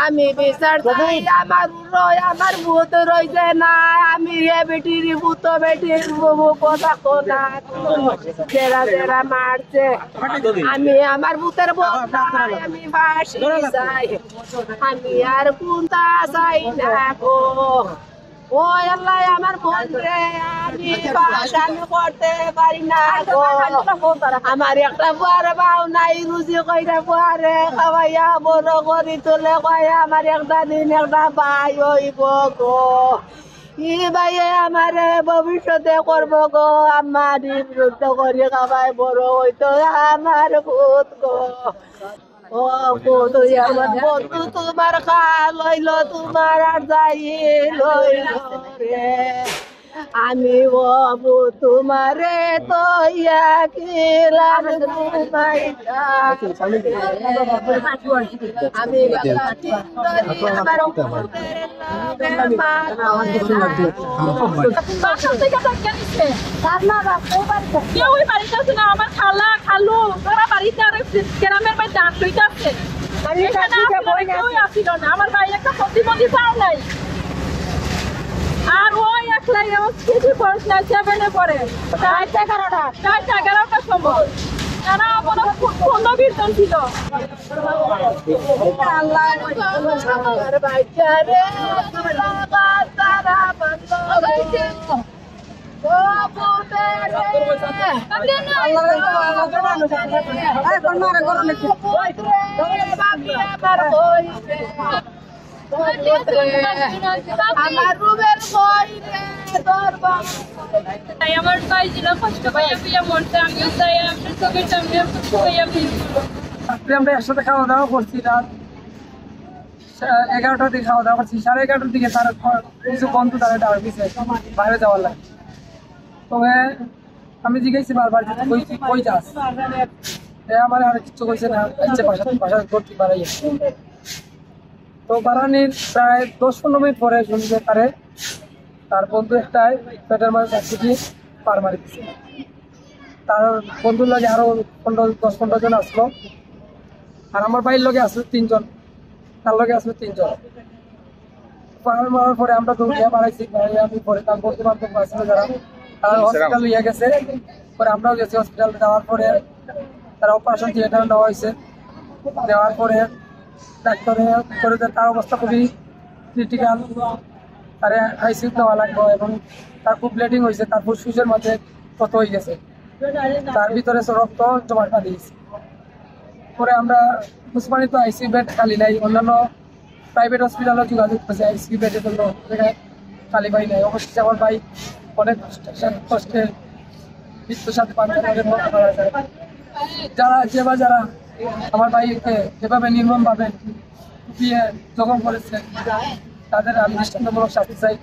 আমি বিচার চাই আমার ভূত রয়েছে না আমি এ বেটির ভূত বেটির কথা কোনা যারা যারা মারছে আমি আমার ভূতের আমি বাসি চাই আমি আর কোনটা চাই না গো ও আল্লাহ আমার বোন রে আমি বাসান করতে পারি না গো আমার একটা বুয়ার বাউ নাই রুজি কইরা বুয়ারে খাওয়াইয়া বড় করি তোলে কয়া আমার একটা দিন একটা ভাই হইব গো ই ভাইয়ে আমার ভবিষ্যতে করবো গো আমার বিরুদ্ধ করি খাওয়াই বড় হইতো আমার ভূত গো ও বন্ধু আমার বন্ধু তোমার খা লইল তোমার আর যাই লইল রে আমি বাবু তোমারে তো কিলাম আমি আমার খালা খালু ওরা বাড়িতে আর গ্রামের বাড়িতে আটলইতে আছে আমার ভাই একটা প্রতিবন্ধী পাও নাই আর ওই একলাই কিছু পড়াশোনা 7-এ পড়ে 11টার সময় তারা পূর্ণ কীর্তন ছিল আমার ভাই ছিল কষ্ট পাইয়া পিয়া মরতে আমি চাই আপনার চোখের সামনে আমরা একসাথে খাওয়া দাওয়া করছি রাত 11টার দিকে খাওয়া দাওয়া করছি 11:30টার দিকে তার কিছু বন্ধু তারা ডাক দিছে বাইরে যাওয়ার লাগে তবে আমি জিজ্ঞেসি বারবার কই যাস আমার আর কিছু কইছে না বাসা করতে পারাই তো বারানির প্রায় 10-15 মিনিট পরে শুনতে পারে তার বন্ধু একটাই পেটের মাঝে চাকরি পার মারি দিচ্ছে তার বন্ধুর লগে আরো 10-15 জন আসলো আর আমার ভাইয়ের লগে আসলো 3 জন তার লগে আসলো 3 জন পার মারার পরে আমরা দৌড়িয়ে বাড়াইছি আমি পরে তার বন্ধু বান্ধব আসলো যারা তারা হসপিটাল নিয়ে গেছে পরে আমরাও গেছি হসপিটালে যাওয়ার পরে তারা অপারেশন থিয়েটারে নেওয়া হয়েছে নেওয়ার পরে ডাক্তারে করে তার অবস্থা খুবই ক্রিটিক্যাল তারে আইসিউ দেওয়া লাগবে এবং তার খুব ব্লিডিং হয়েছে তার ফুসফুসের মধ্যে ক্ষত হয়ে গেছে তার ভিতরে রক্ত জমাট বাঁধিয়েছে পরে আমরা উসমানী তো আইসিউ বেড খালি নাই অন্যান্য প্রাইভেট হসপিটালও যোগাযোগ করেছে আইসিউ বেডের জন্য খালি পাই নাই অবশ্যই আমার ভাই অনেক কষ্টে মৃত্যুর সাথে মারা যায় যারা আমার ভাইকে যেভাবে নির্মমভাবে জখম করেছে তাদের আমি দৃষ্টান্তমূলক শাস্তি চাই।